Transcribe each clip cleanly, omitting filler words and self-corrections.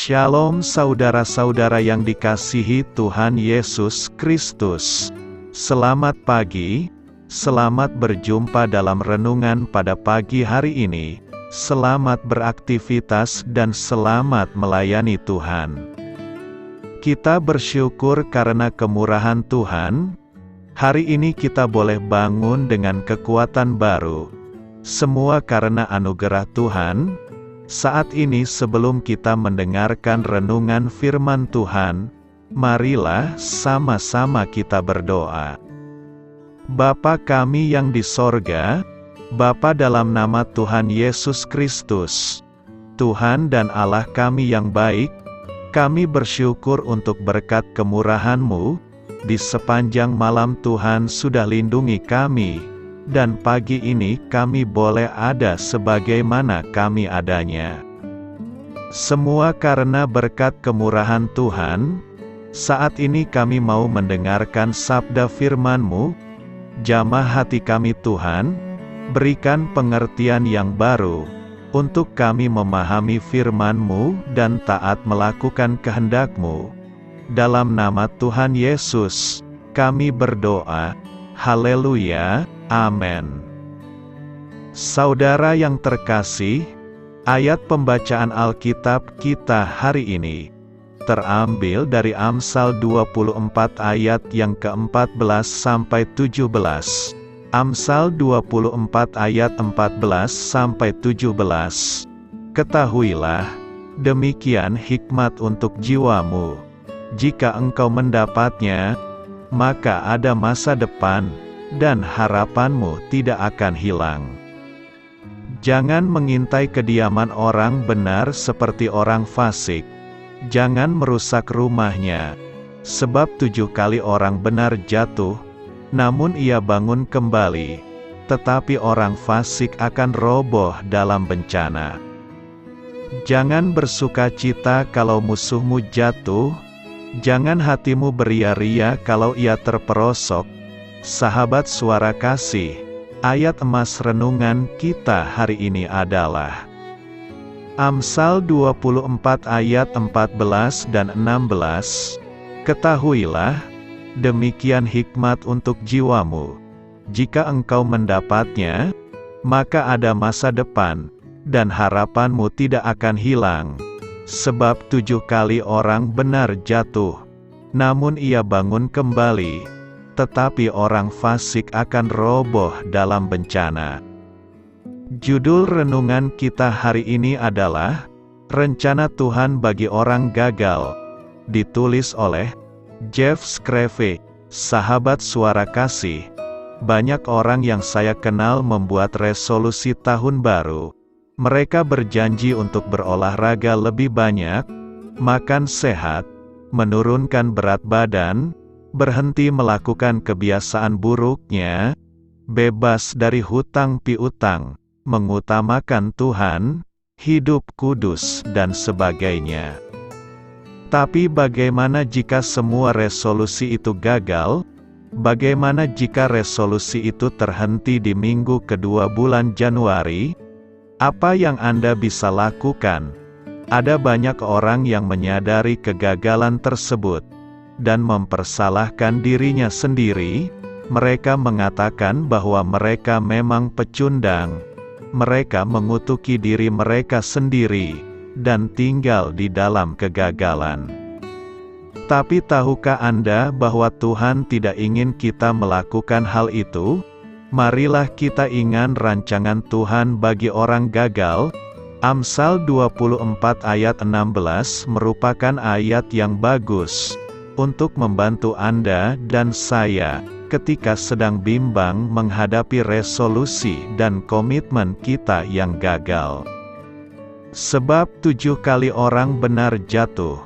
Shalom saudara-saudara yang dikasihi Tuhan Yesus Kristus. Selamat pagi, selamat berjumpa dalam renungan pada pagi hari ini. Selamat beraktivitas dan selamat melayani Tuhan. Kita bersyukur karena kemurahan Tuhan. Hari ini kita boleh bangun dengan kekuatan baru. Semua karena anugerah Tuhan. Saat ini sebelum kita mendengarkan renungan firman Tuhan, marilah sama-sama kita berdoa. Bapa kami yang di sorga, Bapa dalam nama Tuhan Yesus Kristus, Tuhan dan Allah kami yang baik, kami bersyukur untuk berkat kemurahan-Mu, di sepanjang malam Tuhan sudah lindungi kami, dan pagi ini kami boleh ada sebagaimana kami adanya. Semua karena berkat kemurahan Tuhan. Saat ini kami mau mendengarkan sabda firman-Mu. Jamah hati kami Tuhan, berikan pengertian yang baru, untuk kami memahami firman-Mu dan taat melakukan kehendak-Mu. Dalam nama Tuhan Yesus, kami berdoa. Haleluya. Amin. Saudara yang terkasih, ayat pembacaan Alkitab kita hari ini terambil dari Amsal 24 ayat yang ke-14 sampai 17. Amsal 24 ayat 14 sampai 17. Ketahuilah, demikian hikmat untuk jiwamu. Jika engkau mendapatnya, maka ada masa depan, dan harapanmu tidak akan hilang. Jangan mengintai kediaman orang benar seperti orang fasik. Jangan merusak rumahnya. Sebab 7 kali orang benar jatuh, namun ia bangun kembali. Tetapi orang fasik akan roboh dalam bencana. Jangan bersukacita kalau musuhmu jatuh. Jangan hatimu beria-ria kalau ia terperosok. Sahabat suara kasih, ayat emas renungan kita hari ini adalah Amsal 24 ayat 14 dan 16. Ketahuilah, demikian hikmat untuk jiwamu. Jika engkau mendapatnya, maka ada masa depan, dan harapanmu tidak akan hilang. Sebab 7 kali orang benar jatuh, namun ia bangun kembali. Tetapi orang fasik akan roboh dalam bencana. Judul renungan kita hari ini adalah Rencana Tuhan bagi Orang Gagal. Ditulis oleh Jeff Screve. Sahabat suara kasih, banyak orang yang saya kenal membuat resolusi tahun baru. Mereka berjanji untuk berolahraga lebih banyak, makan sehat, menurunkan berat badan, berhenti melakukan kebiasaan buruknya, bebas dari hutang piutang, mengutamakan Tuhan, hidup kudus dan sebagainya. Tapi bagaimana jika semua resolusi itu gagal? Bagaimana jika resolusi itu terhenti di minggu kedua bulan Januari? Apa yang Anda bisa lakukan? Ada banyak orang yang menyadari kegagalan tersebut dan mempersalahkan dirinya sendiri. Mereka mengatakan bahwa mereka memang pecundang. Mereka mengutuki diri mereka sendiri, dan tinggal di dalam kegagalan. Tapi tahukah Anda bahwa Tuhan tidak ingin kita melakukan hal itu? Marilah kita ingat rancangan Tuhan bagi orang gagal. Amsal 24 ayat 16 merupakan ayat yang bagus untuk membantu Anda dan saya ketika sedang bimbang menghadapi resolusi dan komitmen kita yang gagal. Sebab 7 kali orang benar jatuh,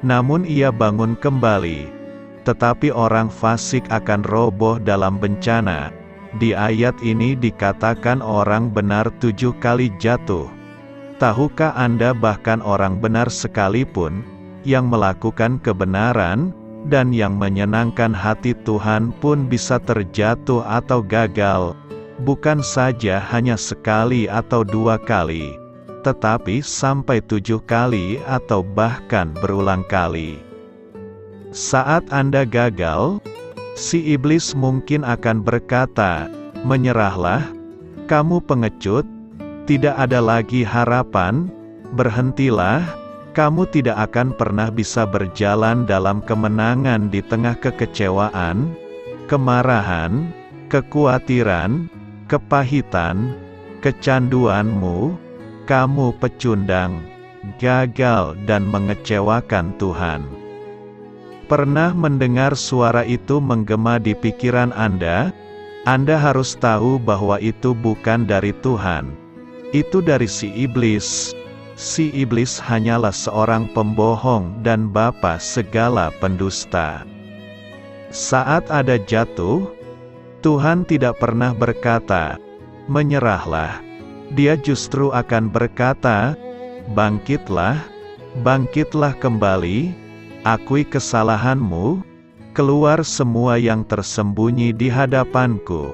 namun ia bangun kembali. Tetapi orang fasik akan roboh dalam bencana. Di ayat ini dikatakan orang benar 7 kali jatuh. Tahukah Anda bahkan orang benar sekalipun, yang melakukan kebenaran, dan yang menyenangkan hati Tuhan pun bisa terjatuh atau gagal, bukan saja hanya sekali atau 2 kali, tetapi sampai 7 kali atau bahkan berulang kali. Saat Anda gagal, si iblis mungkin akan berkata, "Menyerahlah, kamu pengecut, tidak ada lagi harapan, berhentilah, kamu tidak akan pernah bisa berjalan dalam kemenangan di tengah kekecewaan, kemarahan, kekhawatiran, kepahitan, kecanduanmu, kamu pecundang, gagal dan mengecewakan Tuhan." Pernah mendengar suara itu menggema di pikiran Anda? Anda harus tahu bahwa itu bukan dari Tuhan. Itu dari si iblis. Si iblis hanyalah seorang pembohong dan bapa segala pendusta. Saat Anda jatuh, Tuhan tidak pernah berkata, "Menyerahlah." Dia justru akan berkata, "Bangkitlah, bangkitlah kembali, akui kesalahanmu, keluar semua yang tersembunyi di hadapanku.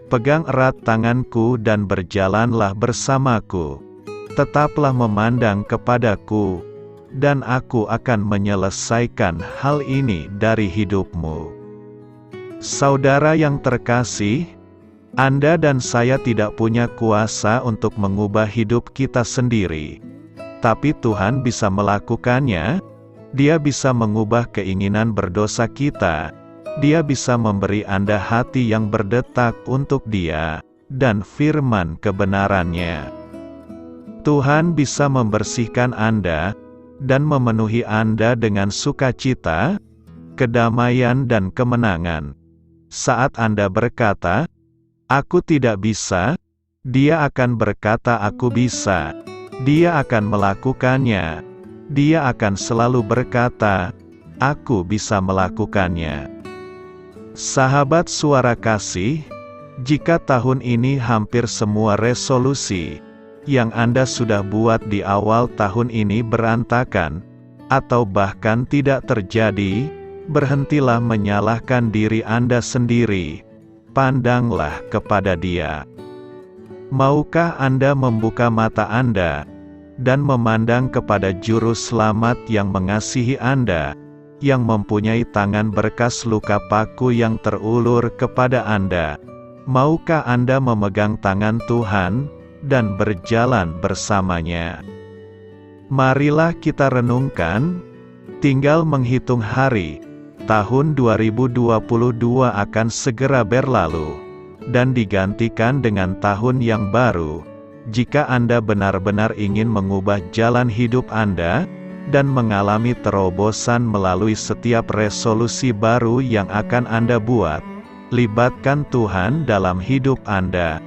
Pegang erat tanganku dan berjalanlah bersamaku. Tetaplah memandang kepadaku, dan aku akan menyelesaikan hal ini dari hidupmu." Saudara yang terkasih, Anda dan saya tidak punya kuasa untuk mengubah hidup kita sendiri. Tapi Tuhan bisa melakukannya. Dia bisa mengubah keinginan berdosa kita. Dia bisa memberi Anda hati yang berdetak untuk Dia, dan firman kebenarannya. Tuhan bisa membersihkan Anda, dan memenuhi Anda dengan sukacita, kedamaian dan kemenangan. Saat Anda berkata, "Aku tidak bisa," Dia akan berkata, "Aku bisa." Dia akan melakukannya. Dia akan selalu berkata, "Aku bisa melakukannya." Sahabat Suara Kasih, jika tahun ini hampir semua resolusi yang Anda sudah buat di awal tahun ini berantakan, atau bahkan tidak terjadi, berhentilah menyalahkan diri Anda sendiri. Pandanglah kepada Dia. Maukah Anda membuka mata Anda dan memandang kepada Juru Selamat yang mengasihi Anda, yang mempunyai tangan berkas luka paku yang terulur kepada Anda? Maukah Anda memegang tangan Tuhan dan berjalan bersamanya? Marilah kita renungkan, tinggal menghitung hari, tahun 2022 akan segera berlalu, dan digantikan dengan tahun yang baru. Jika Anda benar-benar ingin mengubah jalan hidup Anda, dan mengalami terobosan melalui setiap resolusi baru yang akan Anda buat, libatkan Tuhan dalam hidup Anda.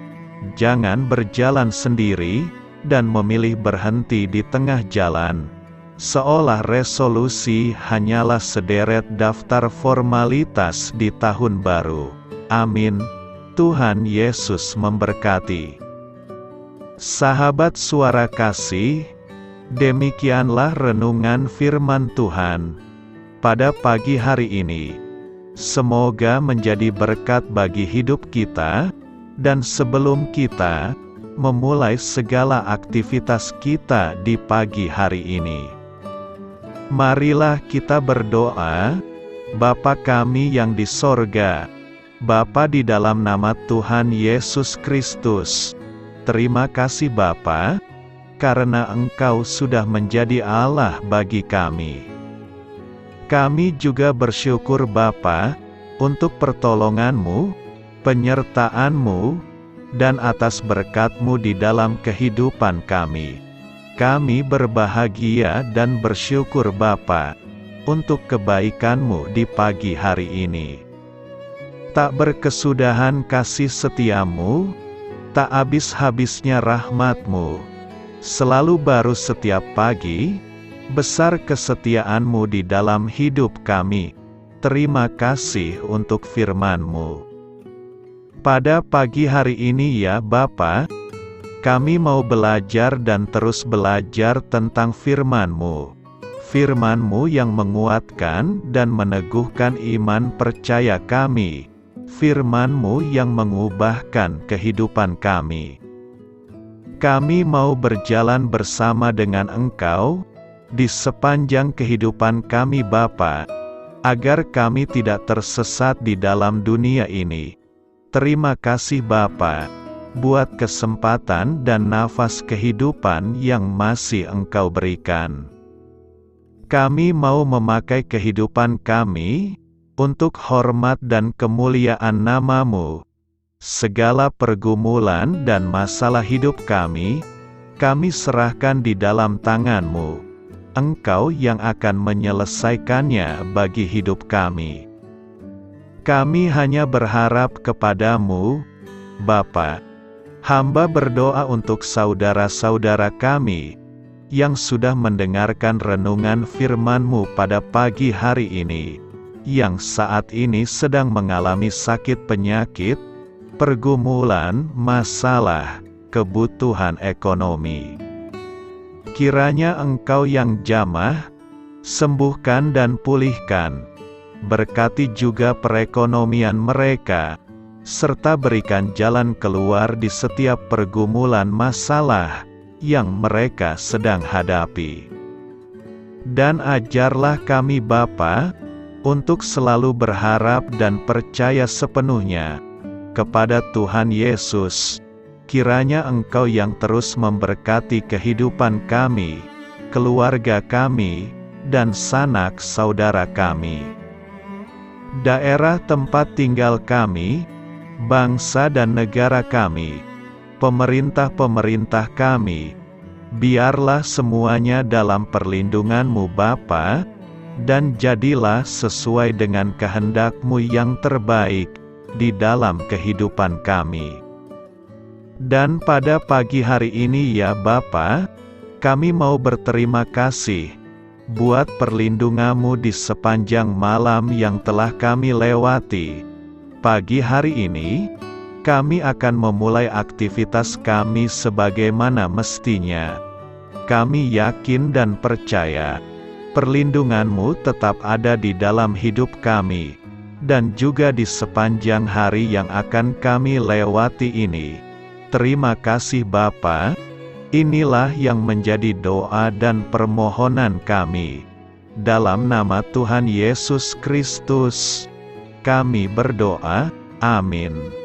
Jangan berjalan sendiri, dan memilih berhenti di tengah jalan, seolah resolusi hanyalah sederet daftar formalitas di tahun baru. Amin. Tuhan Yesus memberkati. Sahabat Suara Kasih, demikianlah renungan firman Tuhan pada pagi hari ini. Semoga menjadi berkat bagi hidup kita, dan sebelum kita memulai segala aktivitas kita di pagi hari ini, marilah kita berdoa. Bapa kami yang di sorga, Bapa di dalam nama Tuhan Yesus Kristus, terima kasih Bapa, karena Engkau sudah menjadi Allah bagi kami. Kami juga bersyukur Bapa, untuk pertolongan-Mu, penyertaan-Mu, dan atas berkat-Mu di dalam kehidupan kami. Kami berbahagia dan bersyukur Bapa, untuk kebaikan-Mu di pagi hari ini. Tak berkesudahan kasih setia-Mu, tak habis-habisnya rahmat-Mu, selalu baru setiap pagi, besar kesetiaan-Mu di dalam hidup kami. Terima kasih untuk firman-Mu. Pada pagi hari ini ya Bapa, kami mau belajar dan terus belajar tentang firman-Mu. Firman-Mu yang menguatkan dan meneguhkan iman percaya kami. Firman-Mu yang mengubahkan kehidupan kami. Kami mau berjalan bersama dengan Engkau di sepanjang kehidupan kami Bapa, agar kami tidak tersesat di dalam dunia ini. Terima kasih Bapa, buat kesempatan dan nafas kehidupan yang masih Engkau berikan. Kami mau memakai kehidupan kami untuk hormat dan kemuliaan nama-Mu. Segala pergumulan dan masalah hidup kami serahkan di dalam tangan-Mu. Engkau yang akan menyelesaikannya bagi hidup kami. Kami hanya berharap kepada-Mu, Bapa. Hamba berdoa untuk saudara-saudara kami yang sudah mendengarkan renungan firman-Mu pada pagi hari ini, yang saat ini sedang mengalami sakit penyakit, pergumulan, masalah, kebutuhan ekonomi. Kiranya Engkau yang jamah, sembuhkan dan pulihkan. Berkati juga perekonomian mereka, serta berikan jalan keluar di setiap pergumulan masalah yang mereka sedang hadapi. Dan ajarlah kami Bapa, untuk selalu berharap dan percaya sepenuhnya kepada Tuhan Yesus. Kiranya Engkau yang terus memberkati kehidupan kami, keluarga kami, dan sanak saudara kami. Daerah tempat tinggal kami, bangsa dan negara kami, pemerintah-pemerintah kami, biarlah semuanya dalam perlindungan-Mu Bapa, dan jadilah sesuai dengan kehendak-Mu yang terbaik di dalam kehidupan kami. Dan pada pagi hari ini ya Bapa, kami mau berterima kasih buat perlindungan-Mu di sepanjang malam yang telah kami lewati. Pagi hari ini, kami akan memulai aktivitas kami sebagaimana mestinya. Kami yakin dan percaya, perlindungan-Mu tetap ada di dalam hidup kami, dan juga di sepanjang hari yang akan kami lewati ini. Terima kasih Bapa, inilah yang menjadi doa dan permohonan kami. Dalam nama Tuhan Yesus Kristus, kami berdoa, amin.